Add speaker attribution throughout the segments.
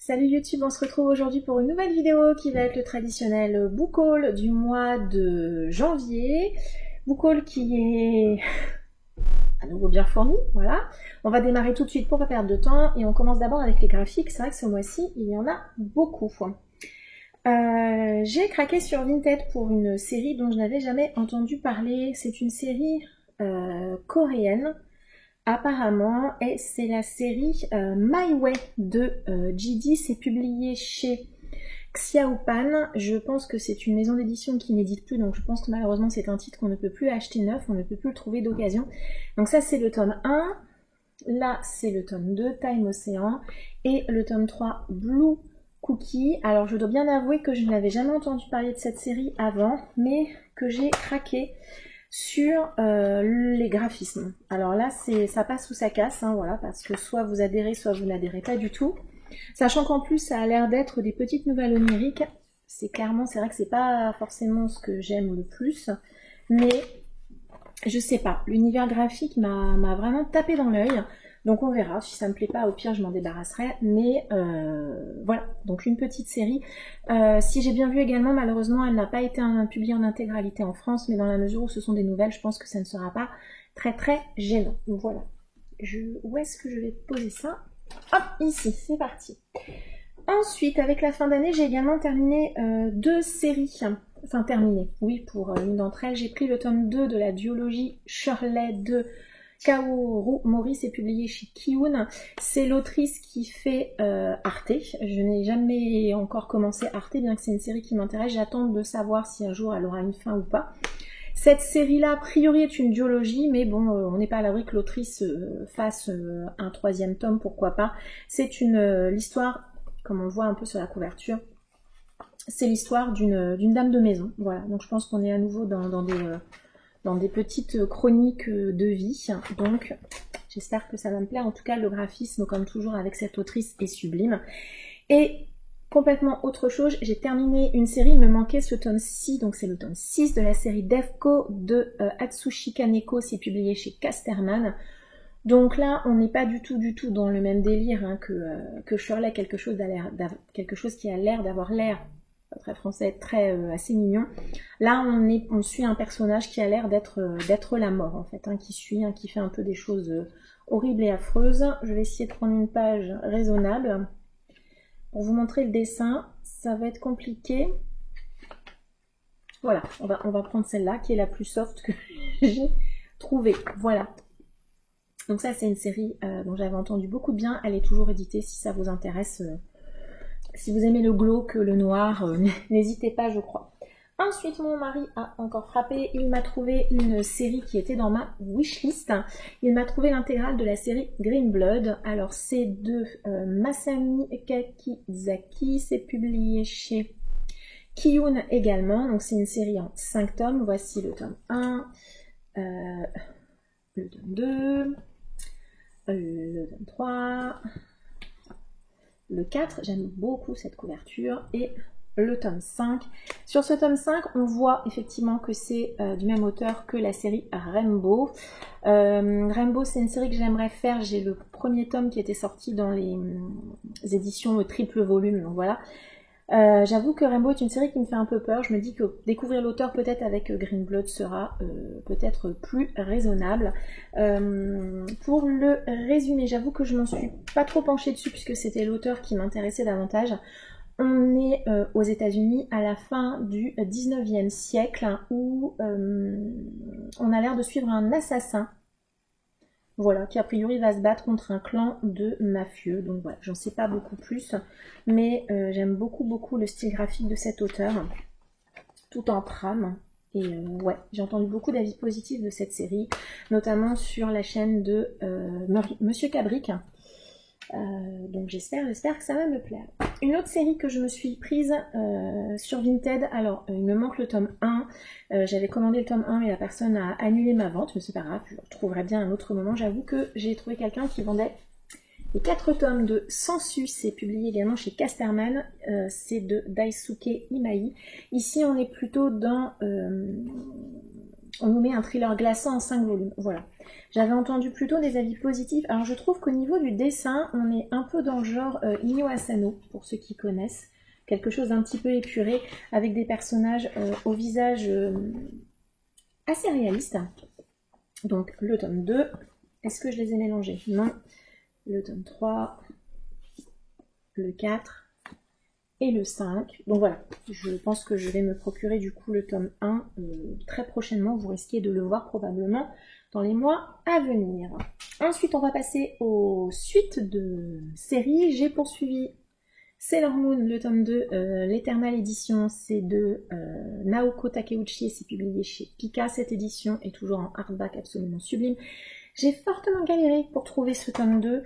Speaker 1: Salut YouTube, on se retrouve aujourd'hui pour une nouvelle vidéo qui va être le traditionnel book haul du mois de janvier. Book haul qui est à nouveau bien fourni, voilà. On va démarrer tout de suite pour pas perdre de temps et on commence d'abord avec les graphiques. C'est vrai que ce mois-ci, il y en a beaucoup. J'ai craqué sur Vinted pour une série dont je n'avais jamais entendu parler. C'est une série coréenne. Apparemment, et c'est la série My Way de JD, c'est publié chez Xiaopan. Je pense que c'est une maison d'édition qui n'édite plus, donc je pense que malheureusement c'est un titre qu'on ne peut plus acheter neuf, on ne peut plus le trouver d'occasion. Donc ça c'est le tome 1, là c'est le tome 2, Time Ocean, et le tome 3, Blue Cookie. Alors je dois bien avouer que je n'avais jamais entendu parler de cette série avant, mais que j'ai craqué sur les graphismes. Alors là, ça passe ou ça casse, hein, voilà, parce que soit vous adhérez, soit vous n'adhérez pas du tout. Sachant qu'en plus, ça a l'air d'être des petites nouvelles oniriques. C'est vrai que c'est pas forcément ce que j'aime le plus, mais je sais pas. L'univers graphique m'a vraiment tapé dans l'œil. Donc on verra, si ça me plaît pas, au pire je m'en débarrasserai, mais voilà, donc une petite série. Si j'ai bien vu également, malheureusement elle n'a pas été publiée en intégralité en France, mais dans la mesure où ce sont des nouvelles, je pense que ça ne sera pas très très gênant. Donc voilà, où est-ce que je vais poser ça? Hop, ici, c'est parti. Ensuite, avec la fin d'année, j'ai également terminé deux séries, enfin terminé, oui, pour une d'entre elles, j'ai pris le tome 2 de la duologie Shirley de Kaoru Mori, c'est publié chez Kiun. C'est l'autrice qui fait Arte. Je n'ai jamais encore commencé Arte, bien que c'est une série qui m'intéresse. J'attends de savoir si un jour elle aura une fin ou pas. Cette série-là, a priori, est une duologie, mais bon, on n'est pas à l'abri que l'autrice fasse un troisième tome, pourquoi pas. C'est l'histoire, comme on le voit un peu sur la couverture, c'est l'histoire d'une dame de maison. Voilà, donc je pense qu'on est à nouveau dans des petites chroniques de vie, donc j'espère que ça va me plaire. En tout cas, le graphisme, comme toujours avec cette autrice, est sublime. Et complètement autre chose, j'ai terminé une série, il me manquait ce tome 6, donc c'est le tome 6 de la série Defco de Atsushi Kaneko, c'est publié chez Casterman. Donc là, on n'est pas du tout dans le même délire hein, que Shirley, quelque chose qui a l'air d'avoir l'air très français, assez mignon. Là, on suit un personnage qui a l'air d'être la mort, en fait, hein, qui fait un peu des choses horribles et affreuses. Je vais essayer de prendre une page raisonnable pour vous montrer le dessin. Ça va être compliqué. Voilà, on va prendre celle-là, qui est la plus soft que j'ai trouvée. Voilà. Donc ça, c'est une série dont j'avais entendu beaucoup de bien. Elle est toujours éditée, si ça vous intéresse. Si vous aimez le glauque, le noir, n'hésitez pas, je crois. Ensuite, mon mari a encore frappé. Il m'a trouvé une série qui était dans ma wishlist. Il m'a trouvé l'intégrale de la série Green Blood. Alors, c'est de Masami Kakizaki. C'est publié chez Kiun également. Donc, c'est une série en 5 tomes. Voici le tome 1, le tome 2, le tome 3... le 4, j'aime beaucoup cette couverture, et le tome 5. Sur ce tome 5, on voit effectivement que c'est du même auteur que la série Rainbow. Rainbow, c'est une série que j'aimerais faire. J'ai le premier tome qui était sorti dans les éditions triple volume, donc voilà. J'avoue que Rainbow est une série qui me fait un peu peur. Je me dis que découvrir l'auteur peut-être avec Green Blood sera peut-être plus raisonnable. Pour le résumé, j'avoue que je m'en suis pas trop penchée dessus puisque c'était l'auteur qui m'intéressait davantage. On est aux États-Unis à la fin du 19e siècle où on a l'air de suivre un assassin. Voilà, qui a priori va se battre contre un clan de mafieux. Donc voilà, j'en sais pas beaucoup plus, mais j'aime beaucoup le style graphique de cet auteur, tout en trame. Et ouais, j'ai entendu beaucoup d'avis positifs de cette série, notamment sur la chaîne de Monsieur Cabric. Donc j'espère que ça va me plaire. Une autre série que je me suis prise sur Vinted, alors il me manque le tome 1, j'avais commandé le tome 1 mais la personne a annulé ma vente, mais c'est pas grave, je le retrouverai bien à un autre moment. J'avoue que j'ai trouvé quelqu'un qui vendait les 4 tomes de Sensu, c'est publié également chez Casterman, c'est de Daisuke Imai. Ici on est plutôt dans on nous met un thriller glaçant en 5 volumes. Voilà. J'avais entendu plutôt des avis positifs. Alors je trouve qu'au niveau du dessin, on est un peu dans le genre Inyo Asano, pour ceux qui connaissent. Quelque chose d'un petit peu épuré, avec des personnages au visage assez réaliste. Donc le tome 2, est-ce que je les ai mélangés? Non. Le tome 3, le 4 et le 5. Donc voilà, je pense que je vais me procurer du coup le tome 1 très prochainement. Vous risquez de le voir probablement dans les mois à venir. Ensuite, on va passer aux suites de séries. J'ai poursuivi Sailor Moon, le tome 2, l'Eternal édition, c'est de Naoko Takeuchi et c'est publié chez Pika. Cette édition est toujours en hardback absolument sublime. J'ai fortement galéré pour trouver ce tome 2.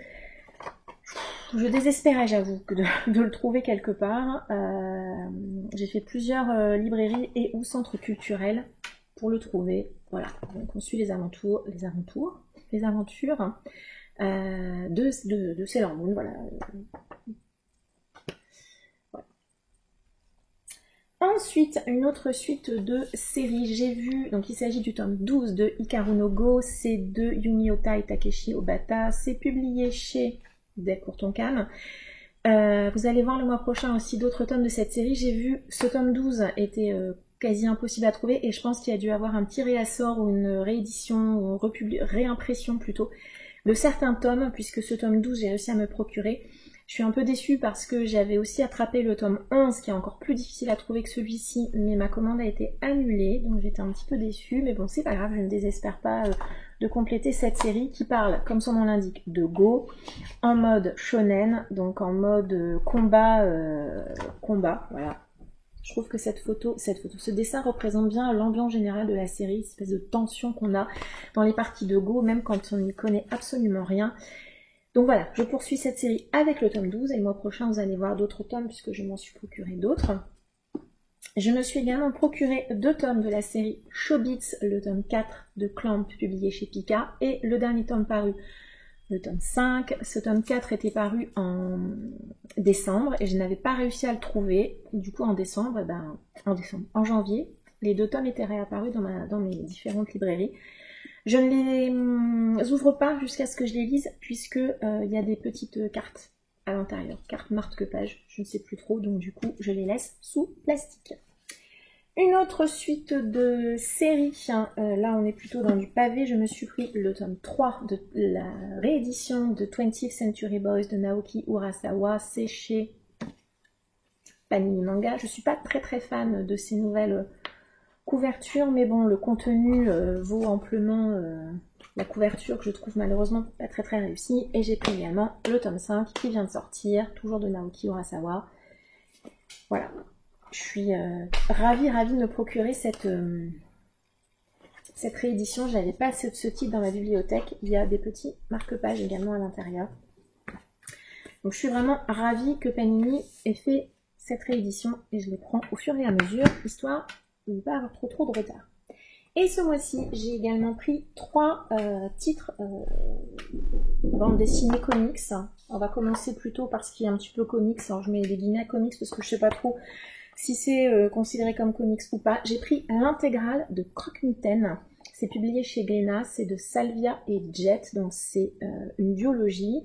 Speaker 1: Je désespérais, j'avoue, de le trouver quelque part. J'ai fait plusieurs librairies et ou centres culturels pour le trouver. Voilà, donc on suit les aventures de Sailor Moon. Voilà. Ensuite, une autre suite de séries, j'ai vu, donc il s'agit du tome 12 de Hikaru no Go, c'est de Yumi-Ota et Takeshi Obata, c'est publié chez Delcourt Tonkam. Vous allez voir le mois prochain aussi d'autres tomes de cette série. J'ai vu ce tome 12 était quasi impossible à trouver et je pense qu'il y a dû avoir un petit réassort ou une réédition ou réimpression plutôt de certains tomes puisque ce tome 12 j'ai réussi à me procurer. Je suis un peu déçue parce que j'avais aussi attrapé le tome 11 qui est encore plus difficile à trouver que celui-ci, mais ma commande a été annulée, donc j'étais un petit peu déçue, mais bon c'est pas grave, je ne désespère pas de compléter cette série qui parle, comme son nom l'indique, de Go, en mode shonen, donc en mode combat, voilà. Je trouve que ce dessin représente bien l'ambiance générale de la série, une espèce de tension qu'on a dans les parties de Go, même quand on n'y connaît absolument rien. Donc voilà, je poursuis cette série avec le tome 12 et le mois prochain vous allez voir d'autres tomes puisque je m'en suis procuré d'autres. Je me suis également procuré 2 tomes de la série Chobits, le tome 4 de Clamp publié chez Pika et le dernier tome paru, le tome 5. Ce tome 4 était paru en décembre et je n'avais pas réussi à le trouver. Du coup en janvier, les 2 tomes étaient réapparus dans mes différentes librairies. Je ne les ouvre pas jusqu'à ce que je les lise puisque y a des petites cartes à l'intérieur, cartes marque-page, je ne sais plus trop, donc du coup je les laisse sous plastique. Une autre suite de séries, là on est plutôt dans du pavé, je me suis pris le tome 3 de la réédition de 20th Century Boys de Naoki Urasawa, c'est chez Panini Manga. Je suis pas très fan de ces nouvelles couverture, mais bon, le contenu vaut amplement la couverture que je trouve malheureusement pas très réussie. Et j'ai pris également le tome 5 qui vient de sortir, toujours de Naoki Urasawa. Voilà, je suis ravie de me procurer cette réédition. Je n'avais pas ce titre dans ma bibliothèque. Il y a des petits marque-pages également à l'intérieur. Donc je suis vraiment ravie que Panini ait fait cette réédition et je les prends au fur et à mesure, histoire de ne pas avoir trop de retard. Et ce mois-ci, j'ai également pris 3 titres bande dessinée comics. On va commencer plutôt par ce qui est un petit peu comics. Alors je mets des guillemets comics parce que je sais pas trop si c'est considéré comme comics ou pas. J'ai pris l'intégrale de Croque-Mitaine. C'est publié chez Glénat, c'est de Salvia et Jet, donc c'est une duologie.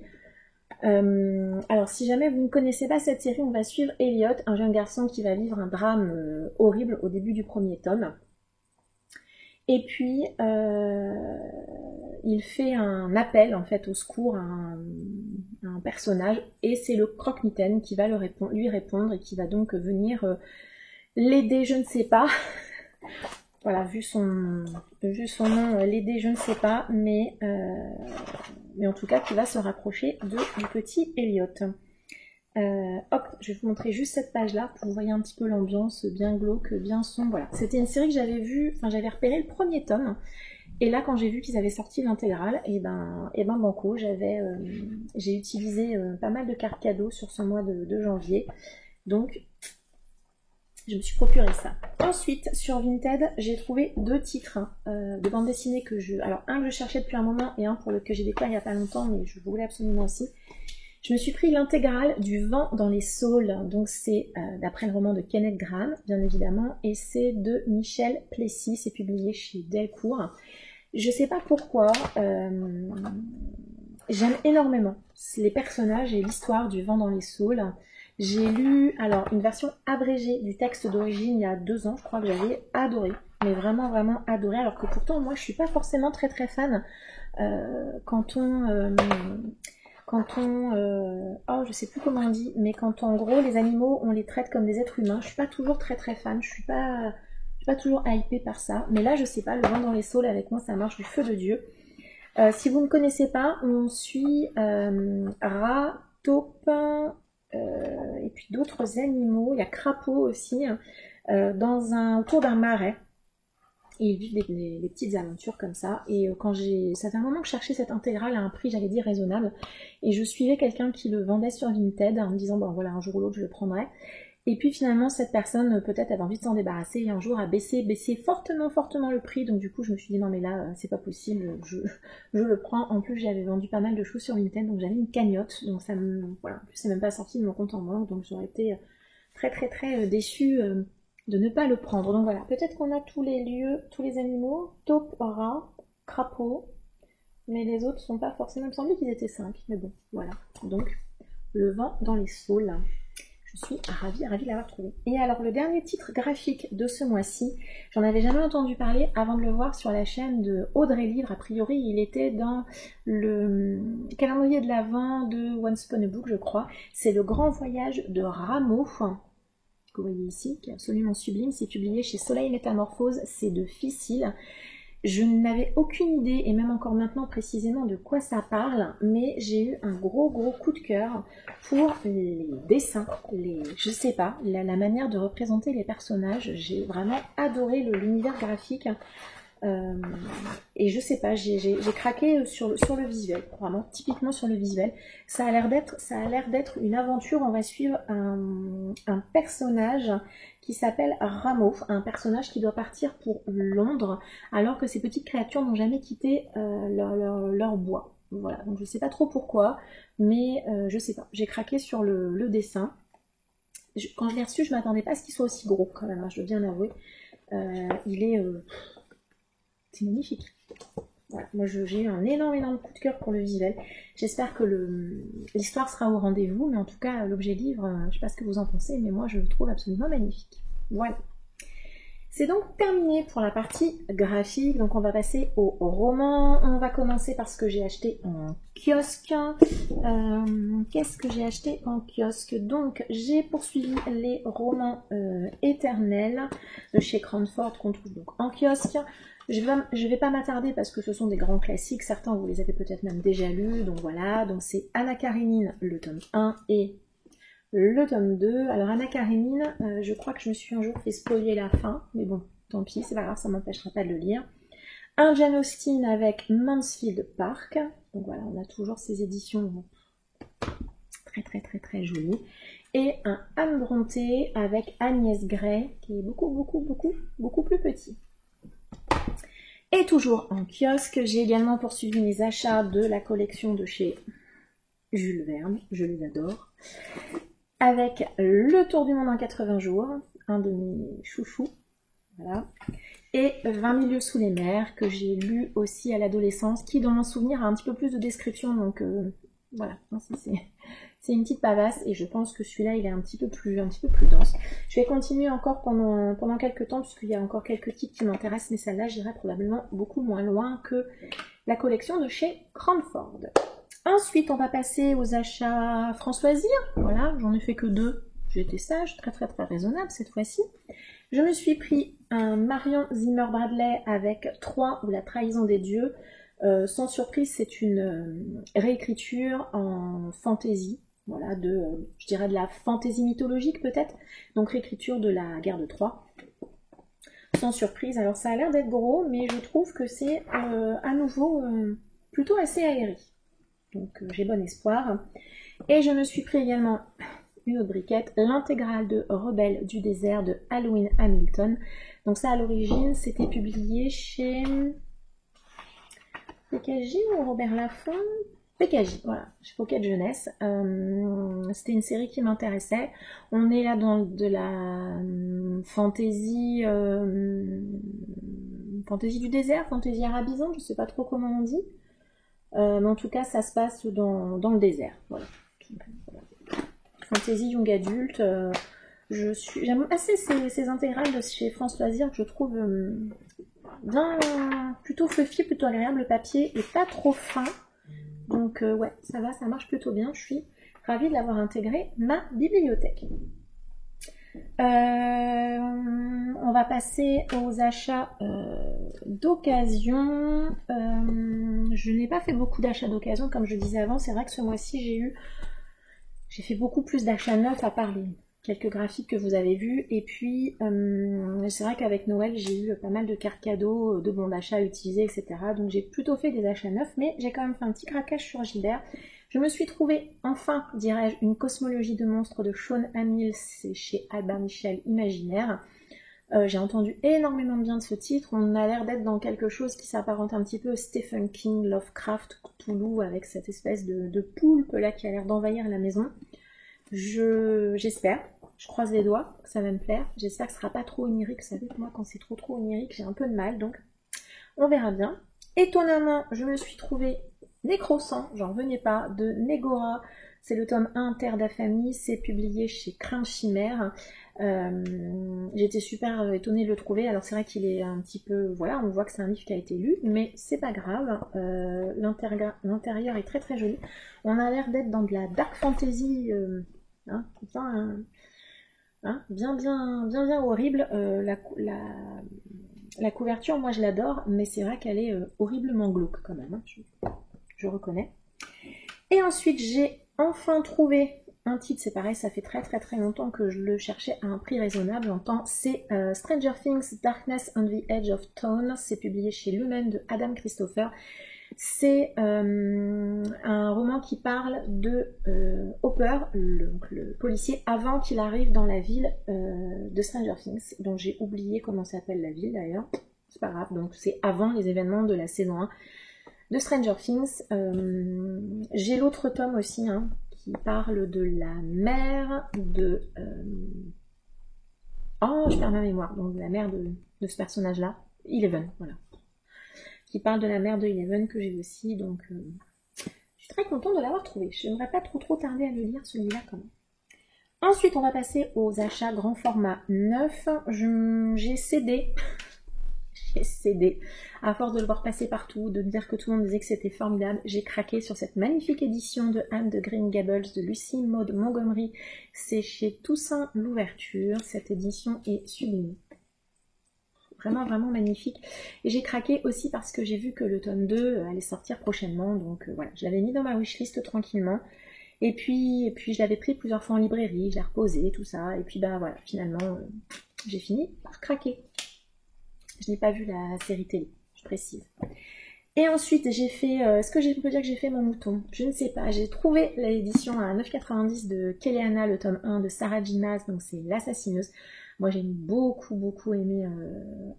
Speaker 1: Alors si jamais vous ne connaissez pas cette série, on va suivre Elliot, un jeune garçon qui va vivre un drame horrible au début du premier tome. Et puis il fait un appel en fait au secours à un personnage et c'est le Croque-Mitaine qui va lui répondre et qui va donc venir l'aider, je ne sais pas. Voilà, vu son nom, l'aider, je ne sais pas, mais en tout cas qui va se rapprocher du petit Elliot. Hop, je vais vous montrer juste cette page-là pour que vous voyez un petit peu l'ambiance bien glauque, bien sombre. Voilà, c'était une série que j'avais vue, enfin j'avais repéré le premier tome, et là quand j'ai vu qu'ils avaient sorti l'intégrale, et ben banco, j'ai utilisé pas mal de cartes cadeaux sur ce mois de janvier, donc je me suis procuré ça. Ensuite, sur Vinted, j'ai trouvé 2 titres de bande dessinée alors un que je cherchais depuis un moment et un pour lequel j'ai découvert il n'y a pas longtemps, mais je voulais absolument aussi. Je me suis pris l'intégrale du Vent dans les saules, donc c'est d'après le roman de Kenneth Grahame, bien évidemment, et c'est de Michel Plessis, c'est publié chez Delcourt. Je sais pas pourquoi, j'aime énormément les personnages et l'histoire du Vent dans les saules. J'ai lu alors une version abrégée du texte d'origine il y a 2 ans, je crois que j'avais adoré, mais vraiment vraiment adoré, alors que pourtant moi je suis pas forcément très très fan quand on oh je sais plus comment on dit, mais quand en gros les animaux on les traite comme des êtres humains, je suis pas toujours très très fan, je suis pas toujours hypée par ça, mais là je sais pas, le Vent dans les saules avec moi ça marche du feu de Dieu. Si vous ne connaissez pas, on suit rat, taupe et puis d'autres animaux, il y a crapaud aussi, autour d'un marais. Et ils vivent des petites aventures comme ça. Et ça fait un moment que je cherchais cette intégrale à un prix, j'allais dire, raisonnable. Et je suivais quelqu'un qui le vendait sur Vinted en me disant, bon voilà, un jour ou l'autre, je le prendrai. Et puis finalement, cette personne, peut-être, avait envie de s'en débarrasser et un jour a baissé fortement, fortement le prix. Donc du coup, je me suis dit, non mais là, c'est pas possible, je le prends. En plus, j'avais vendu pas mal de choses sur Vinted, donc j'avais une cagnotte. Donc voilà, en plus, c'est même pas sorti de mon compte en banque, donc j'aurais été très, très, très déçue de ne pas le prendre. Donc voilà, peut-être qu'on a tous les lieux, tous les animaux, taupe, rat, crapaud, mais les autres sont pas forcément, il me semblait qu'ils étaient 5, mais bon, voilà. Donc, le Vent dans les saules. Je suis ravie de l'avoir trouvé. Et alors, le dernier titre graphique de ce mois-ci, j'en avais jamais entendu parler avant de le voir sur la chaîne de Audrey Livre. A priori, il était dans le calendrier de l'Avent de Once Upon a Book, je crois. C'est Le Grand Voyage de Rameau, que vous voyez ici, qui est absolument sublime. C'est publié chez Soleil Métamorphose, c'est de Ficile. Je n'avais aucune idée, et même encore maintenant précisément, de quoi ça parle, mais j'ai eu un gros coup de cœur pour les dessins, je sais pas, la manière de représenter les personnages. J'ai vraiment adoré l'univers graphique. Et je sais pas, j'ai craqué sur le visuel, vraiment typiquement sur le visuel. Ça a l'air d'être une aventure. On va suivre un personnage qui s'appelle Rameau, un personnage qui doit partir pour Londres, alors que ces petites créatures n'ont jamais quitté leur bois. Voilà, donc je sais pas trop pourquoi, mais je sais pas, j'ai craqué sur le dessin. Quand je l'ai reçu, je m'attendais pas à ce qu'il soit aussi gros quand même, hein, je dois bien l'avouer. C'est magnifique. Voilà. Moi j'ai eu un énorme coup de cœur pour le visuel. J'espère que l'histoire sera au rendez-vous, mais en tout cas l'objet livre, je sais pas ce que vous en pensez, mais moi je le trouve absolument magnifique. Voilà. C'est donc terminé pour la partie graphique, donc on va passer au roman. On va commencer par ce que j'ai acheté en kiosque. Qu'est-ce que j'ai acheté en kiosque? Donc j'ai poursuivi les romans éternels de chez Cranford qu'on trouve donc en kiosque. Je vais pas m'attarder parce que ce sont des grands classiques, certains vous les avez peut-être même déjà lus, donc voilà, donc c'est Anna Karénine, le tome 1 et le tome 2. Alors Anna Karénine, je crois que je me suis un jour fait spoiler la fin, mais bon, tant pis, c'est pas grave, ça m'empêchera pas de le lire. Un Jane Austen avec Mansfield Park, donc voilà, on a toujours ces éditions très jolies. Et un Anne Brontë avec Agnès Gray, qui est beaucoup plus petit. Et toujours en kiosque, j'ai également poursuivi mes achats de la collection de chez Jules Verne, je les adore, avec Le Tour du monde en 80 jours, un de mes chouchous, voilà, et 20 milieux sous les mers, que j'ai lu aussi à l'adolescence, qui dans mon souvenir a un petit peu plus de description, donc voilà, c'est une petite pavasse, et je pense que celui-là il est un petit peu plus dense. Je vais continuer encore pendant quelques temps, puisqu'il y a encore quelques titres qui m'intéressent, mais celle-là j'irai probablement beaucoup moins loin que la collection de chez Cranford. Ensuite, on va passer aux achats Françoisir. Voilà, j'en ai fait que 2. J'ai été sage, très raisonnable cette fois-ci. Je me suis pris un Marion Zimmer Bradley avec 3 ou la trahison des dieux. Sans surprise, c'est une réécriture en fantasy. Voilà, je dirais de la fantaisie mythologique peut-être. Donc réécriture de la guerre de Troie. Sans surprise. Alors ça a l'air d'être gros, mais je trouve que c'est à nouveau plutôt assez aéré. Donc j'ai bon espoir. Et je me suis pris également une autre briquette, l'intégrale de Rebelles du désert de Halloween Hamilton. Donc ça à l'origine c'était publié chez TKJ ou Robert Laffont. PKJ, voilà, chez Pocket Jeunesse. C'était une série qui m'intéressait. On est là dans de la fantasy, fantasy du désert, fantasy arabisante, je sais pas trop comment on dit. Mais en tout cas, ça se passe dans le désert. Voilà. Fantasy young adulte. J'aime assez ces intégrales de chez France Loisirs que je trouve bien plutôt fluffy, plutôt agréable. Le papier est pas trop fin. Donc ouais, ça va, ça marche plutôt bien. Je suis ravie de l'avoir intégré ma bibliothèque. On va passer aux achats d'occasion. Je n'ai pas fait beaucoup d'achats d'occasion, comme je disais avant. C'est vrai que ce mois-ci, j'ai fait beaucoup plus d'achats neufs, à part les quelques graphiques que vous avez vus. Et puis, c'est vrai qu'avec Noël, j'ai eu pas mal de cartes cadeaux, de bons d'achat utilisés, etc. Donc j'ai plutôt fait des achats neufs, mais j'ai quand même fait un petit craquage sur Gilbert. Je me suis trouvé, enfin, dirais-je, une cosmologie de monstres de Sean Hamill, c'est chez Albert Michel Imaginaire. J'ai entendu énormément de bien de ce titre. On a l'air d'être dans quelque chose qui s'apparente un petit peu à Stephen King, Lovecraft, Cthulhu, avec cette espèce de poulpe là qui a l'air d'envahir la maison. J'espère, je croise les doigts, que ça va me plaire. J'espère que ce sera pas trop onirique. Vous savez que moi, quand c'est trop onirique, j'ai un peu de mal, donc on verra bien. Étonnamment, je me suis trouvée Nécrosant, j'en revenais pas, de Négora. C'est le tome 1 Terre d'Afamie, c'est publié chez Crainte Chimère. J'étais super étonnée de le trouver. Alors c'est vrai qu'il est un petit peu, voilà, on voit que c'est un livre qui a été lu, mais c'est pas grave. L'intérieur est très très joli. On a l'air d'être dans de la dark fantasy, bien horrible. La couverture, moi je l'adore, mais c'est vrai qu'elle est horriblement glauque quand même. Je reconnais. Et ensuite, j'ai enfin trouvé un titre, c'est pareil, ça fait très très très longtemps que je le cherchais à un prix raisonnable, j'entends, c'est Stranger Things Darkness on the Edge of Town, c'est publié chez Lumen de Adam Christopher. C'est un roman qui parle de Hopper, le policier, avant qu'il arrive dans la ville de Stranger Things, dont j'ai oublié comment s'appelle la ville d'ailleurs, c'est pas grave, donc c'est avant les événements de la saison 1 de Stranger Things. J'ai l'autre tome aussi, qui parle de la mère de... Oh, je perds ma mémoire, donc de la mère de ce personnage-là, Eleven, voilà. Qui parle de la mère de Eleven que j'ai aussi, donc je suis très contente de l'avoir trouvé. Je n'aimerais pas trop tarder à le lire celui-là quand même. Ensuite, on va passer aux achats grand format neuf. J'ai cédé. À force de le voir passer partout, de me dire que tout le monde disait que c'était formidable, j'ai craqué sur cette magnifique édition de Anne de Green Gables de Lucy Maud Montgomery. C'est chez Toussaint l'ouverture. Cette édition est sublime. Vraiment, vraiment magnifique. Et j'ai craqué aussi parce que j'ai vu que le tome 2 allait sortir prochainement. Donc voilà, je l'avais mis dans ma wishlist tranquillement. Et puis je l'avais pris plusieurs fois en librairie, je l'ai reposé, tout ça. Et puis bah voilà, finalement, j'ai fini par craquer. Je n'ai pas vu la série télé, je précise. Et ensuite, j'ai fait... Est-ce que je peux dire que j'ai fait mon mouton? Je ne sais pas. J'ai trouvé l'édition à 9,90 de Kéléana, le tome 1 de Sarah Ginas, donc c'est l'assassineuse. Moi, j'ai beaucoup aimé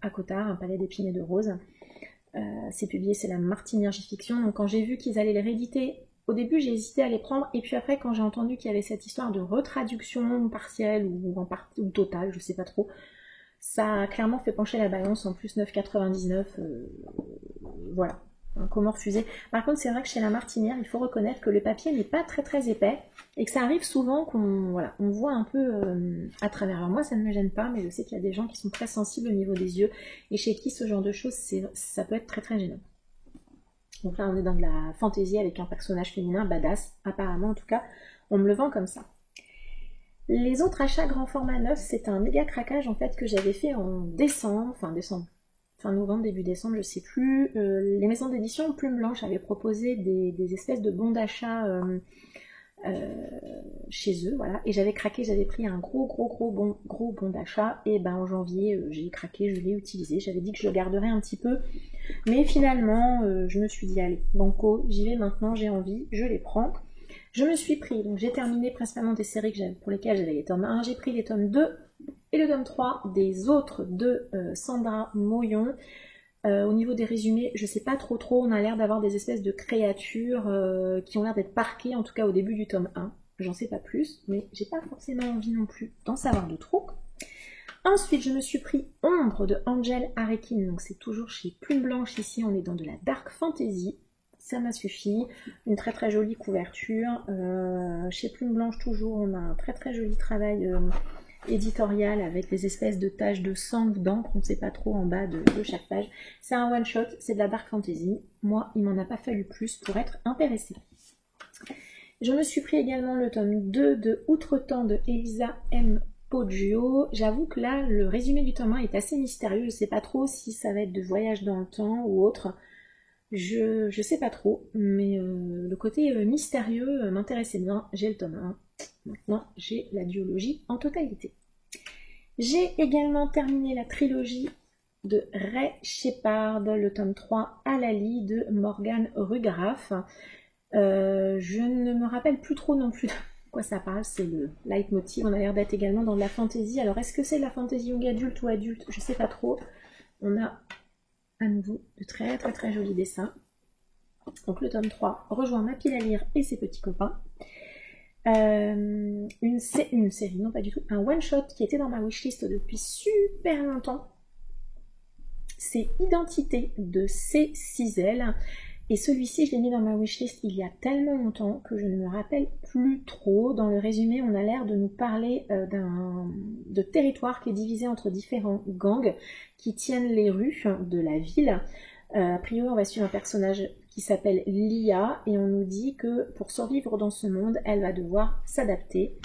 Speaker 1: Akotard, Un palais d'épines et de roses. C'est publié, c'est la Martinière Fiction. Donc quand j'ai vu qu'ils allaient les rééditer, au début, j'ai hésité à les prendre. Et puis après, quand j'ai entendu qu'il y avait cette histoire de retraduction partielle ou totale, je sais pas trop, ça a clairement fait pencher la balance. En plus 9,99, voilà, comment refuser. Par contre, c'est vrai que chez la Martinière, il faut reconnaître que le papier n'est pas très épais et que ça arrive souvent qu'on on voit un peu à travers. Alors moi, ça ne me gêne pas, mais je sais qu'il y a des gens qui sont très sensibles au niveau des yeux et chez qui ce genre de choses, ça peut être très gênant. Donc là, on est dans de la fantaisie avec un personnage féminin badass, apparemment en tout cas, on me le vend comme ça. Les autres achats grand format neuf, c'est un méga craquage en fait que j'avais fait en décembre, fin novembre, début décembre, je sais plus. Les maisons d'édition Plume Blanche avaient proposé des espèces de bons d'achat chez eux, voilà. Et j'avais craqué, j'avais pris un gros bon d'achat. Et ben en janvier, j'ai craqué, je l'ai utilisé. J'avais dit que je le garderais un petit peu, mais finalement, je me suis dit allez, banco, j'y vais maintenant, j'ai envie, je les prends. Je me suis pris, donc j'ai terminé principalement des séries pour lesquelles j'avais les tomes 1, j'ai pris les tomes 2 et le tome 3 des autres de Sandra Moyon. Au niveau des résumés, je sais pas trop, on a l'air d'avoir des espèces de créatures qui ont l'air d'être parquées, en tout cas au début du tome 1. J'en sais pas plus, mais j'ai pas forcément envie non plus d'en savoir de trop. Ensuite, je me suis pris Ombre de Angel Arekin, donc c'est toujours chez Plume Blanche, ici on est dans de la dark fantasy. Ça m'a suffi, une très très jolie couverture. Chez Plume Blanche toujours, on a un très très joli travail éditorial avec des espèces de taches de sang d'encre, on ne sait pas trop en bas de chaque page. C'est un one shot, c'est de la dark fantasy. Moi, il m'en a pas fallu plus pour être intéressée. Je me suis pris également le tome 2 de Outretemps de Elisa M. Poggio. J'avoue que là, le résumé du tome 1 est assez mystérieux. Je ne sais pas trop si ça va être de voyage dans le temps ou autre. Je sais pas trop, mais le côté mystérieux m'intéressait bien. J'ai le tome 1. Maintenant, j'ai la duologie en totalité. J'ai également terminé la trilogie de Ray Shepard, le tome 3 Halali de Morgan Rugraff. Je ne me rappelle plus trop non plus de quoi ça parle, c'est le leitmotiv. On a l'air d'être également dans de la fantasy. Alors, est-ce que c'est de la fantasy young adulte ou adulte? Je sais pas trop. On a à nouveau de très très très jolis dessins. Donc le tome 3 rejoint Ma pile à lire et ses petits copains. Une série, non pas du tout, un one shot qui était dans ma wishlist depuis super longtemps. C'est Identité de C. Cizel. Et celui-ci, je l'ai mis dans ma wishlist il y a tellement longtemps que je ne me rappelle plus trop. Dans le résumé, on a l'air de nous parler de territoire qui est divisé entre différents gangs qui tiennent les rues de la ville. A priori, on va suivre un personnage qui s'appelle Lia et on nous dit que pour survivre dans ce monde, elle va devoir s'adapter.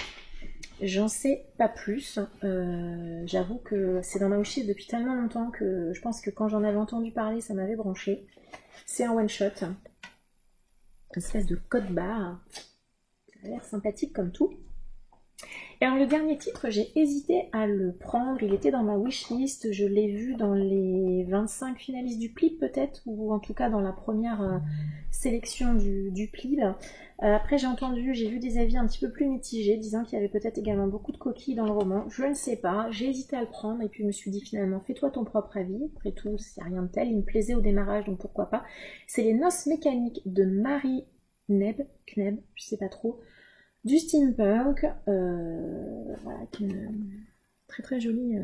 Speaker 1: J'en sais pas plus. J'avoue que c'est dans ma wishlist depuis tellement longtemps que je pense que quand j'en avais entendu parler, ça m'avait branché. C'est un one shot, une espèce de code barre. Ça a l'air sympathique comme tout. Et alors le dernier titre, j'ai hésité à le prendre, il était dans ma wishlist, je l'ai vu dans les 25 finalistes du PLIB peut-être, ou en tout cas dans la première sélection du PLIB. Après j'ai vu des avis un petit peu plus mitigés, disant qu'il y avait peut-être également beaucoup de coquilles dans le roman, je ne sais pas, j'ai hésité à le prendre et puis je me suis dit finalement fais-toi ton propre avis, après tout c'est rien de tel, il me plaisait au démarrage donc pourquoi pas. C'est Les Noces mécaniques de Marie Kneb, je sais pas trop, du steampunk, voilà, qui est un très très joli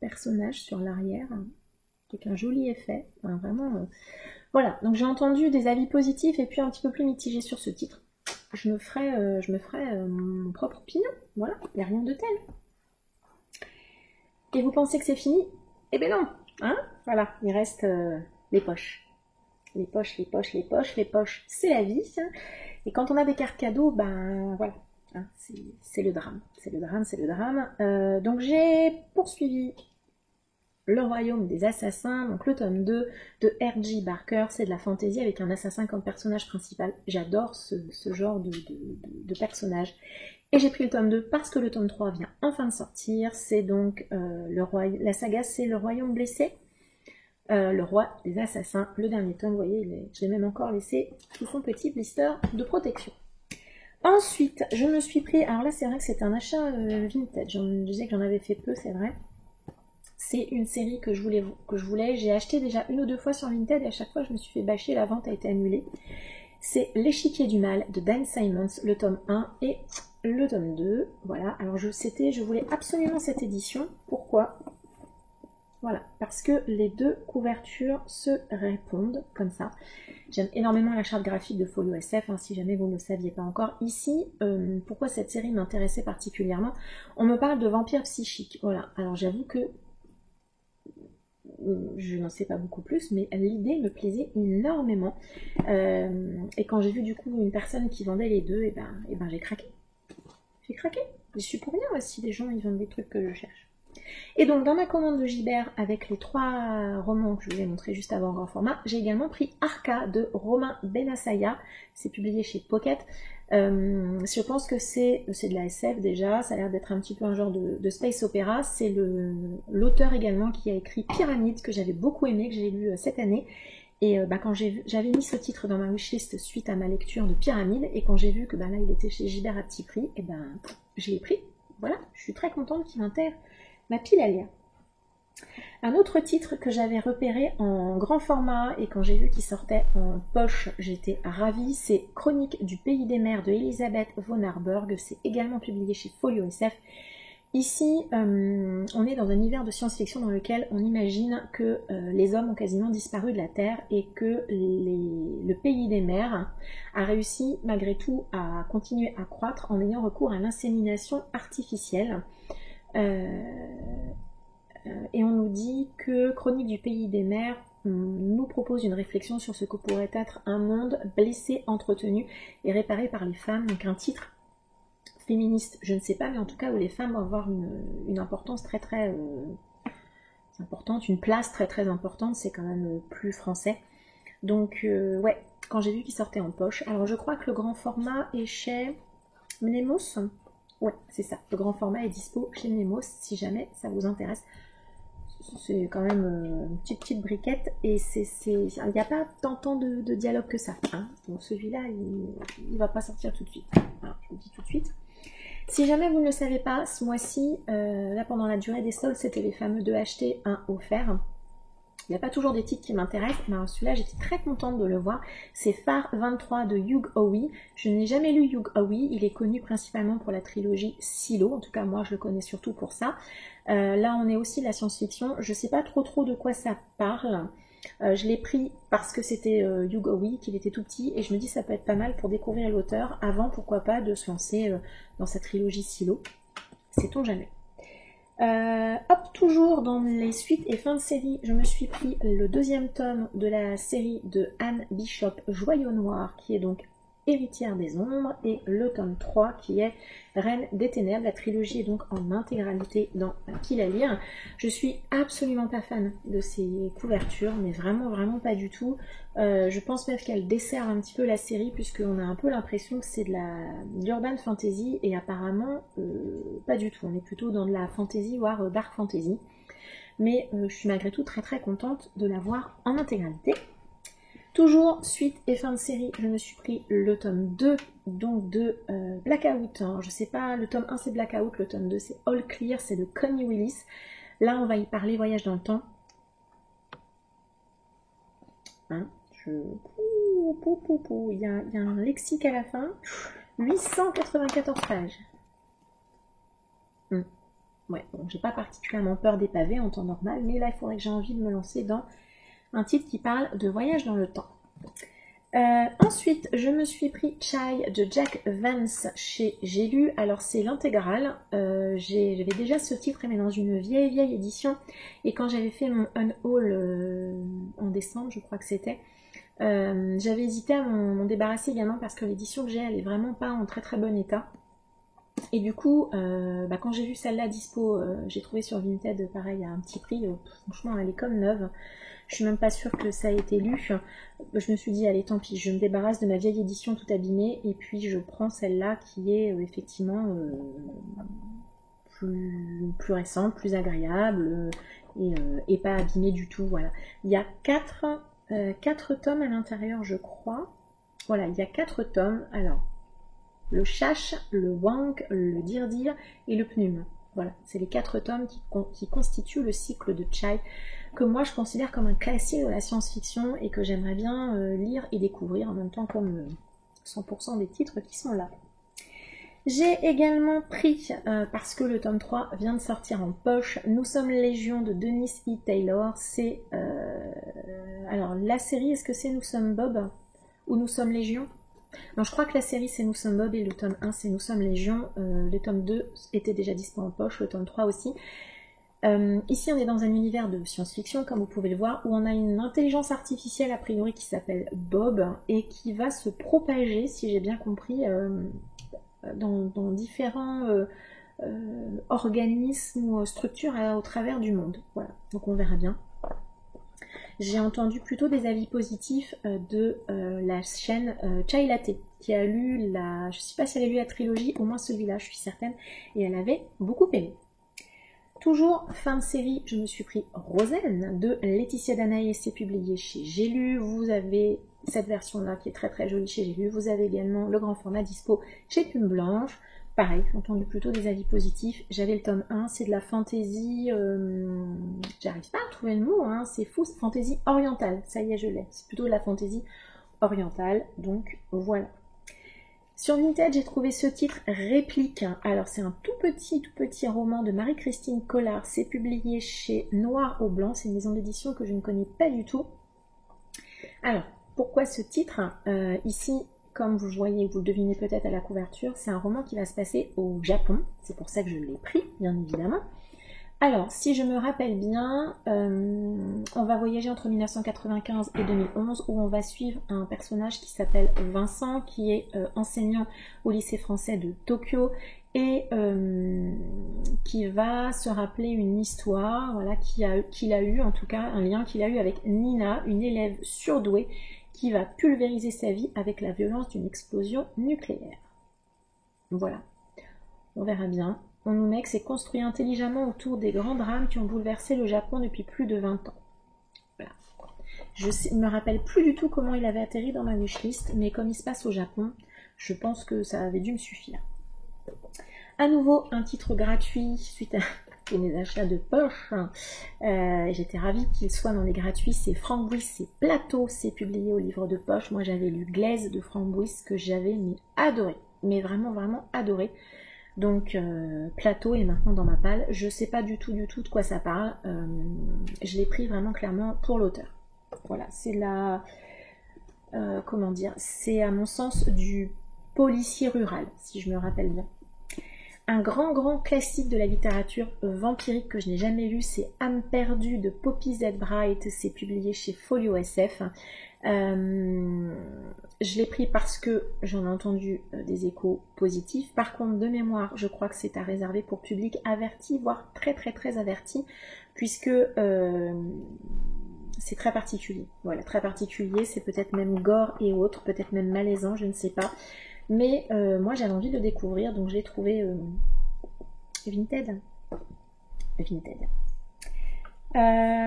Speaker 1: personnage sur l'arrière, avec un joli effet, enfin, vraiment. Voilà, donc j'ai entendu des avis positifs et puis un petit peu plus mitigés sur ce titre. Je me ferai mon propre opinion, voilà, il n'y a rien de tel. Et vous pensez que c'est fini? Eh ben non, hein? Voilà, il reste les poches. Les poches, c'est la vie. Et quand on a des cartes cadeaux, ben voilà, hein, c'est le drame. C'est le drame. Donc j'ai poursuivi Le Royaume des Assassins, donc le tome 2 de R.J. Barker. C'est de la fantasy avec un assassin comme personnage principal. J'adore ce genre de personnage. Et j'ai pris le tome 2 parce que le tome 3 vient enfin de sortir. C'est donc la saga, c'est Le Royaume blessé. Le roi des assassins, le dernier tome, vous voyez, je l'ai même encore laissé sous son petit blister de protection. Ensuite, je me suis pris, alors là c'est vrai que c'est un achat vintage, je disais que j'en avais fait peu, c'est vrai. C'est une série que je voulais, j'ai acheté déjà une ou deux fois sur Vinted et à chaque fois je me suis fait bâcher, la vente a été annulée. C'est L'échiquier du mal de Dan Simmons, le tome 1 et le tome 2, voilà. Alors je voulais absolument cette édition, pourquoi ? Voilà, parce que les deux couvertures se répondent comme ça. J'aime énormément la charte graphique de Folio SF, hein, si jamais vous ne le saviez pas encore. Ici, pourquoi cette série m'intéressait particulièrement? On me parle de vampires psychiques. Voilà, alors j'avoue que je n'en sais pas beaucoup plus, mais l'idée me plaisait énormément. Et quand j'ai vu du coup une personne qui vendait les deux, et ben j'ai craqué. J'ai craqué. Je suis pour rien si les gens ils vendent des trucs que je cherche. Et donc dans ma commande de Gibert avec les 3 romans que je vous ai montrés juste avant en grand format, j'ai également pris Arca de Romain Benassaya, c'est publié chez Pocket. Je pense que c'est de la SF déjà, ça a l'air d'être un petit peu un genre de space opéra. C'est l'auteur également qui a écrit Pyramide, que j'avais beaucoup aimé, que j'ai lu cette année. Et quand j'avais mis ce titre dans ma wishlist suite à ma lecture de Pyramide, et quand j'ai vu que là il était chez Gibert à petit prix, et je l'ai pris. Voilà, je suis très contente qu'il intègre ma pile à lire. Un autre titre que j'avais repéré en grand format et quand j'ai vu qu'il sortait en poche, j'étais ravie, c'est Chronique du pays des mers de Elisabeth von Arburg. C'est également publié chez Folio SF. Ici, on est dans un univers de science-fiction dans lequel on imagine que les hommes ont quasiment disparu de la Terre et que le pays des mers a réussi malgré tout à continuer à croître en ayant recours à l'insémination artificielle. Et on nous dit que Chronique du pays des mers nous propose une réflexion sur ce que pourrait être un monde blessé, entretenu et réparé par les femmes. Donc un titre féministe, je ne sais pas, mais en tout cas où les femmes vont avoir une importance très très importante, une place très très importante, c'est quand même plus français. Donc ouais, quand j'ai vu qu'il sortait en poche, alors je crois que le grand format est chez Mnemos. Ouais, c'est ça, le grand format est dispo chez Mnemos si jamais ça vous intéresse. C'est quand même une petite briquette et il n'y a pas tant de dialogue que ça. Hein. Donc celui-là, il ne va pas sortir tout de suite. Alors, je vous le dis tout de suite. Si jamais vous ne le savez pas, ce mois-ci, là pendant la durée des soldes, c'était les fameux 2 achetés, 1 offert. Il n'y a pas toujours des titres qui m'intéressent, mais celui-là j'étais très contente de le voir. C'est Phare 23 de Hugh Howey. Je n'ai jamais lu Hugh Howey, il est connu principalement pour la trilogie Silo, en tout cas moi je le connais surtout pour ça. Là on est aussi de la science-fiction, je ne sais pas trop de quoi ça parle. Je l'ai pris parce que c'était Hugh Howey, qu'il était tout petit, et je me dis ça peut être pas mal pour découvrir l'auteur, avant pourquoi pas de se lancer dans sa trilogie Silo. Sait-on jamais. Hop, toujours dans les suites et fins de série, je me suis pris le 2e tome de la série de Anne Bishop, Joyau Noir, qui est donc Héritière des Ombres, et le tome 3 qui est Reine des Ténèbres. La trilogie est donc en intégralité dans Pile à lire. Je suis absolument pas fan de ces couvertures, mais vraiment pas du tout. Je pense même qu'elle dessert un petit peu la série, puisqu'on a un peu l'impression que c'est de l'urban fantasy, et apparemment pas du tout. On est plutôt dans de la fantasy, voire dark fantasy. Mais je suis malgré tout très contente de la voir en intégralité. Toujours suite et fin de série, je me suis pris le tome 2 donc de Blackout. Alors, je sais pas, le tome 1 c'est Blackout, le tome 2 c'est All Clear, c'est de Connie Willis. Là on va y parler voyage dans le temps. Hein, il y a un lexique à la fin. 894 pages. Ouais, bon, j'ai pas particulièrement peur des pavés en temps normal, mais là il faudrait que j'ai envie de me lancer dans un titre qui parle de voyage dans le temps. Ensuite, je me suis pris Chai de Jack Vance chez J'ai lu. Alors c'est l'intégrale. J'avais déjà ce titre, mais dans une vieille édition. Et quand j'avais fait mon unhaul en décembre, je crois que c'était, j'avais hésité à m'en débarrasser également parce que l'édition que j'ai, elle est vraiment pas en très bon état. Et du coup, quand j'ai vu celle-là dispo, j'ai trouvé sur Vinted, pareil, à un petit prix. Franchement, elle est comme neuve. Je suis même pas sûre que ça ait été lu. Je me suis dit, allez, tant pis, je me débarrasse de ma vieille édition tout abîmée et puis je prends celle-là qui est effectivement plus récente, plus agréable et pas abîmée du tout. Voilà. Il y a 4 tomes à l'intérieur, je crois. Voilà, il y a 4 tomes. Alors, le Chash, le Wank, le Dirdir et le Pnum. Voilà, c'est les 4 tomes qui constituent le cycle de Chai, que moi je considère comme un classique de la science-fiction et que j'aimerais bien lire et découvrir en même temps comme 100% des titres qui sont là. J'ai également pris, parce que le tome 3 vient de sortir en poche, Nous sommes Légion de Denis E. Taylor. C'est... alors la série, est-ce que c'est Nous sommes Bob ou Nous sommes Légion? Non, je crois que la série c'est Nous sommes Bob et le tome 1 c'est Nous sommes Légion. Le tome 2 était déjà dispo en poche, le tome 3 aussi. Ici on est dans un univers de science-fiction comme vous pouvez le voir, où on a une intelligence artificielle a priori qui s'appelle Bob et qui va se propager, si j'ai bien compris, dans différents organismes ou structures au travers du monde. Voilà, donc on verra bien. J'ai entendu plutôt des avis positifs de la chaîne Chai Latte, qui a lu je ne sais pas si elle a lu la trilogie, au moins celui-là, je suis certaine, et elle avait beaucoup aimé. Toujours fin de série, je me suis pris Rosen de Laetitia Danaé, c'est publié chez J'ai lu. Vous avez cette version-là qui est très jolie chez J'ai lu. Vous avez également le grand format dispo chez Plume Blanche. Pareil, j'ai entendu plutôt des avis positifs. J'avais le tome 1, c'est de la fantaisie, j'arrive pas à trouver le mot, hein, c'est fou, c'est fantaisie orientale, ça y est, je l'ai. C'est plutôt de la fantaisie orientale, donc voilà. Sur Vinted, j'ai trouvé ce titre, Réplique. Alors, c'est un tout petit roman de Marie-Christine Collard. C'est publié chez Noir au Blanc. C'est une maison d'édition que je ne connais pas du tout. Alors, pourquoi ce titre? Ici, comme vous voyez, vous le devinez peut-être à la couverture, c'est un roman qui va se passer au Japon. C'est pour ça que je l'ai pris, bien évidemment. Alors, si je me rappelle bien, on va voyager entre 1995 et 2011 où on va suivre un personnage qui s'appelle Vincent, qui est enseignant au lycée français de Tokyo et qui va se rappeler une histoire, voilà, qu'il a eu, en tout cas un lien qu'il a eu avec Nina, une élève surdouée qui va pulvériser sa vie avec la violence d'une explosion nucléaire. Voilà, on verra bien. On nous met que c'est construit intelligemment autour des grands drames qui ont bouleversé le Japon depuis plus de 20 ans. Voilà. Je ne me rappelle plus du tout comment il avait atterri dans ma wishlist, mais comme il se passe au Japon, je pense que ça avait dû me suffire. À nouveau, un titre gratuit suite à mes achats de poche. J'étais ravie qu'il soit dans les gratuits. C'est Frank Buis, c'est Plateau, c'est publié au livre de poche. Moi, j'avais lu Glaise de Frank Buis que j'avais adoré, mais vraiment, vraiment adoré. Donc Plateau est maintenant dans ma palle. Je sais pas du tout de quoi ça parle. Je l'ai pris vraiment clairement pour l'auteur. Voilà, c'est la... comment dire? C'est à mon sens du policier rural, si je me rappelle bien. Un grand classique de la littérature vampirique que je n'ai jamais lu, c'est Âme perdue de Poppy Z. Bright. C'est publié chez Folio SF. Je l'ai pris parce que j'en ai entendu des échos positifs. Par contre, de mémoire, je crois que c'est à réserver pour public averti, voire très averti, puisque c'est très particulier. Voilà, très particulier, c'est peut-être même gore et autres, peut-être même malaisant, je ne sais pas. Mais moi, j'avais envie de le découvrir, donc je l'ai trouvé Vinted.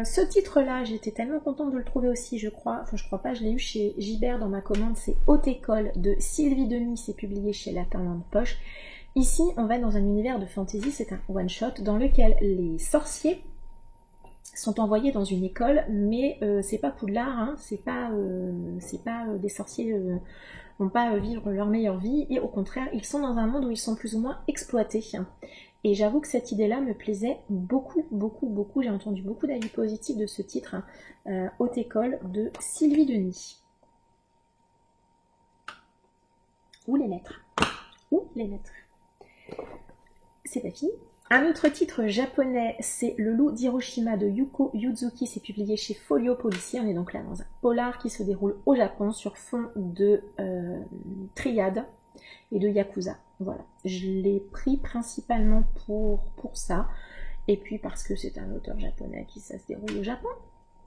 Speaker 1: Ce titre-là, j'étais tellement contente de le trouver aussi, je crois. Enfin, je crois pas, je l'ai eu chez Gibert dans ma commande. C'est Haute École de Sylvie Denis, c'est publié chez Latin Poche. Ici, on va dans un univers de fantasy, c'est un one-shot dans lequel les sorciers sont envoyés dans une école, mais c'est pas Poudlard, hein, c'est pas des sorciers vont pas vivre leur meilleure vie, et au contraire, ils sont dans un monde où ils sont plus ou moins exploités. Et j'avoue que cette idée-là me plaisait beaucoup. J'ai entendu beaucoup d'avis positifs de ce titre, Haute École de Sylvie Denis. Ou les maîtres. C'est pas fini. Un autre titre japonais, c'est Le loup d'Hiroshima de Yuko Yuzuki, c'est publié chez Folio Policier. On est donc là dans un polar qui se déroule au Japon sur fond de triade et de yakuza. Voilà, je l'ai pris principalement pour ça, et puis parce que c'est un auteur japonais qui ça se déroule au Japon.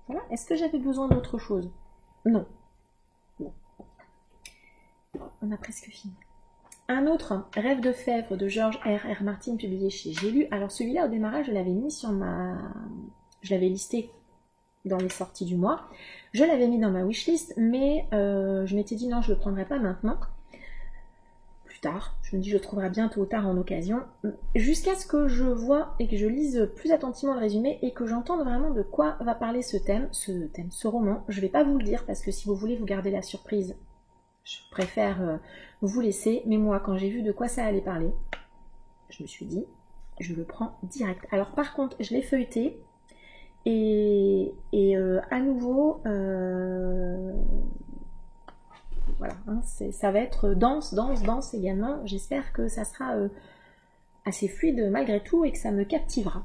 Speaker 1: Voilà, est-ce que j'avais besoin d'autre chose? Non. Bon. On a presque fini. Un autre, Rêve de Fèvre de George R.R. Martin, publié chez J'ai lu. Alors celui-là, au démarrage, je l'avais mis je l'avais listé dans les sorties du mois. Je l'avais mis dans ma wishlist, mais je m'étais dit non, je ne le prendrai pas maintenant. Plus tard, je me dis je le trouverai bien tôt ou tard en occasion. Jusqu'à ce que je vois et que je lise plus attentivement le résumé et que j'entende vraiment de quoi va parler ce roman. Je ne vais pas vous le dire parce que si vous voulez vous garder la surprise, je préfère vous laisser. Mais moi, quand j'ai vu de quoi ça allait parler, je me suis dit, je le prends direct. Alors par contre, je l'ai feuilleté et à nouveau, voilà, hein, ça va être danse également. J'espère que ça sera assez fluide malgré tout et que ça me captivera.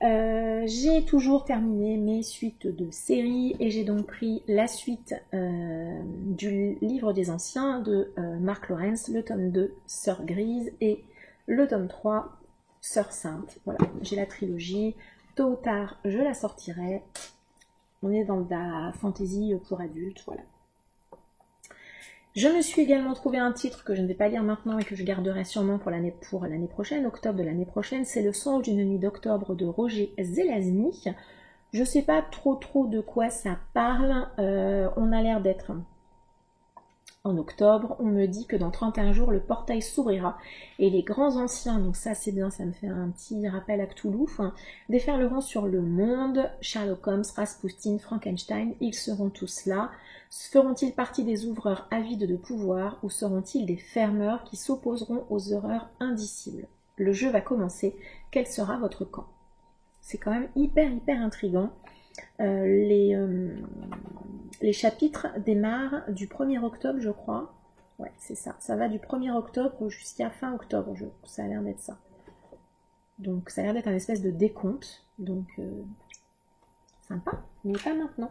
Speaker 1: J'ai toujours terminé mes suites de séries et j'ai donc pris la suite du livre des anciens de Mark Lawrence, le tome 2, Sœur Grise, et le tome 3, Sœur Sainte. Voilà, j'ai la trilogie, tôt ou tard je la sortirai. On est dans de la fantasy pour adultes, voilà. Je me suis également trouvé un titre que je ne vais pas lire maintenant et que je garderai sûrement pour l'année prochaine, octobre de l'année prochaine. C'est Le songe d'une nuit d'octobre de Roger Zelazny. Je ne sais pas trop de quoi ça parle. On a l'air d'être En octobre, on me dit que dans 31 jours, le portail s'ouvrira et les grands anciens, donc ça c'est bien, ça me fait un petit rappel à Cthulhu, déferleront sur le monde. Sherlock Holmes, Rasputin, Frankenstein, ils seront tous là. Feront-ils partie des ouvreurs avides de pouvoir ou seront-ils des fermeurs qui s'opposeront aux horreurs indicibles? Le jeu va commencer. Quel sera votre camp? C'est quand même hyper intriguant. Les chapitres démarrent du 1er octobre, je crois. Ouais, c'est ça. Ça va du 1er octobre jusqu'à fin octobre. Ça a l'air d'être ça. Donc, ça a l'air d'être un espèce de décompte. Donc, sympa, mais pas maintenant.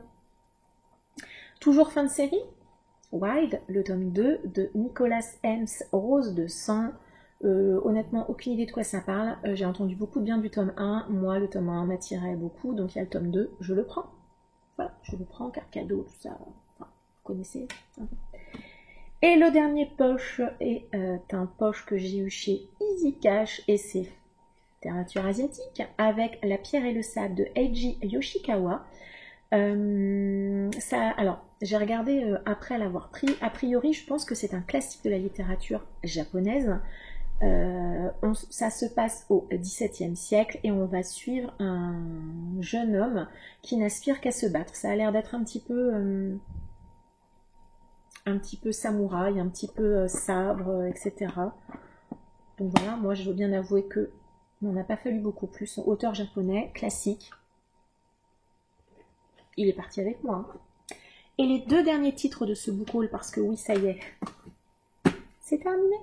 Speaker 1: Toujours fin de série. Wild, le tome 2 de Nicholas Eames, Rose de sang. Honnêtement, aucune idée de quoi ça parle. J'ai entendu beaucoup de bien du tome 1. Moi, le tome 1 m'attirait beaucoup, donc il y a le tome 2, je le prends. Voilà, je le prends, car cadeau, tout ça, enfin, vous connaissez. Et le dernier poche est un poche que j'ai eu chez Easy Cash, et c'est littérature asiatique, avec La pierre et le sable de Eiji Yoshikawa. Alors, j'ai regardé après l'avoir pris. A priori, je pense que c'est un classique de la littérature japonaise. Ça se passe au XVIIe siècle et on va suivre un jeune homme qui n'aspire qu'à se battre. Ça a l'air d'être un petit peu samouraï, un petit peu sabre, etc. Donc voilà, moi je dois bien avouer que m'en a pas fallu beaucoup plus. Auteur japonais, classique. Il est parti avec moi. Et les deux derniers titres de ce book haul, parce que oui, ça y est, c'est terminé.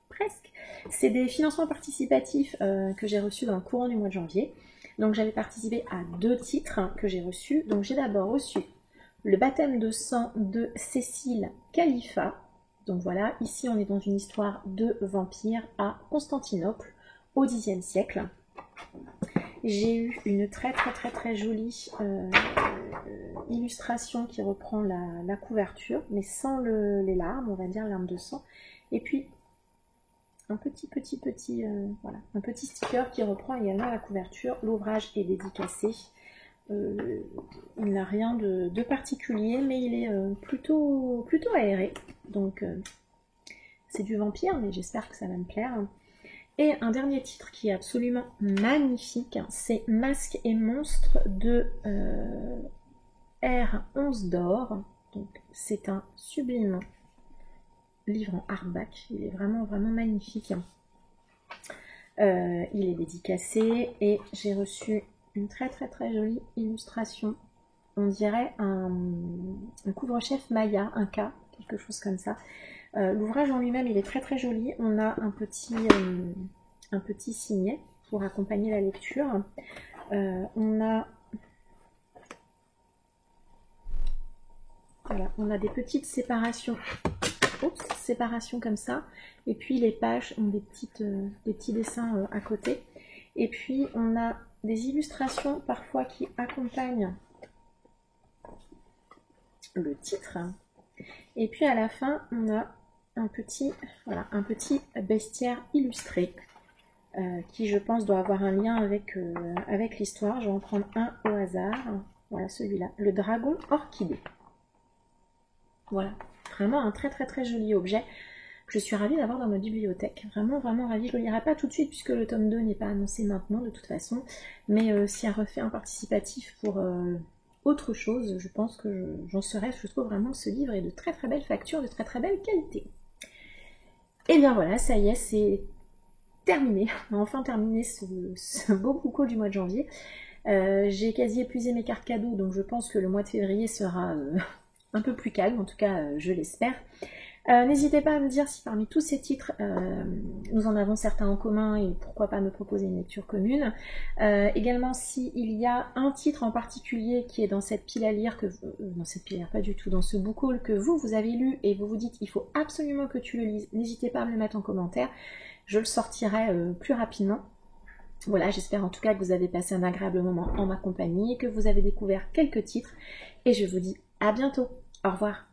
Speaker 1: Presque. C'est des financements participatifs que j'ai reçus dans le courant du mois de janvier. Donc j'avais participé à 2 titres que j'ai reçus. Donc j'ai d'abord reçu Le baptême de sang de Cécile Khalifa. Donc voilà, ici on est dans une histoire de vampire à Constantinople au Xe siècle. J'ai eu une très jolie illustration qui reprend la couverture, mais sans les larmes, on va dire larmes de sang. Et puis un petit sticker qui reprend également la couverture. L'ouvrage est dédicacé. Il n'a rien de particulier, mais il est plutôt aéré. Donc c'est du vampire, mais j'espère que ça va me plaire. Et un dernier titre qui est absolument magnifique, c'est Masques et monstres de R11 d'or. Donc c'est un sublime livre en hardback, il est vraiment magnifique. Il est dédicacé et j'ai reçu une très jolie illustration. On dirait un couvre-chef Maya, un K, quelque chose comme ça. L'ouvrage en lui-même, il est très joli. On a un petit signet pour accompagner la lecture. On a des petites séparations. Séparation comme ça, et puis les pages ont des petits dessins à côté, et puis on a des illustrations parfois qui accompagnent le titre, et puis à la fin on a un petit bestiaire illustré qui je pense doit avoir un lien avec l'histoire. Je vais en prendre un au hasard. Voilà, celui-là, le dragon orchidée. Voilà, vraiment un très joli objet que je suis ravie d'avoir dans ma bibliothèque. Vraiment ravie. Je ne le lirai pas tout de suite puisque le tome 2 n'est pas annoncé maintenant de toute façon. Mais si elle refait un participatif pour autre chose, je pense que j'en serai. Je trouve vraiment que ce livre est de très belle facture, de très belle qualité. Et bien voilà, ça y est, c'est terminé. On a enfin terminé ce beau book haul du mois de janvier. J'ai quasi épuisé mes cartes cadeaux, donc je pense que le mois de février sera un peu plus calme, en tout cas je l'espère. N'hésitez pas à me dire si parmi tous ces titres, nous en avons certains en commun et pourquoi pas me proposer une lecture commune. Également s'il y a un titre en particulier qui est dans cette pile à lire, dans cette pile à lire pas du tout, dans ce book haul que vous avez lu et vous vous dites il faut absolument que tu le lises, n'hésitez pas à me le mettre en commentaire, je le sortirai plus rapidement. Voilà, j'espère en tout cas que vous avez passé un agréable moment en ma compagnie, que vous avez découvert quelques titres et je vous dis à bientôt. Au revoir.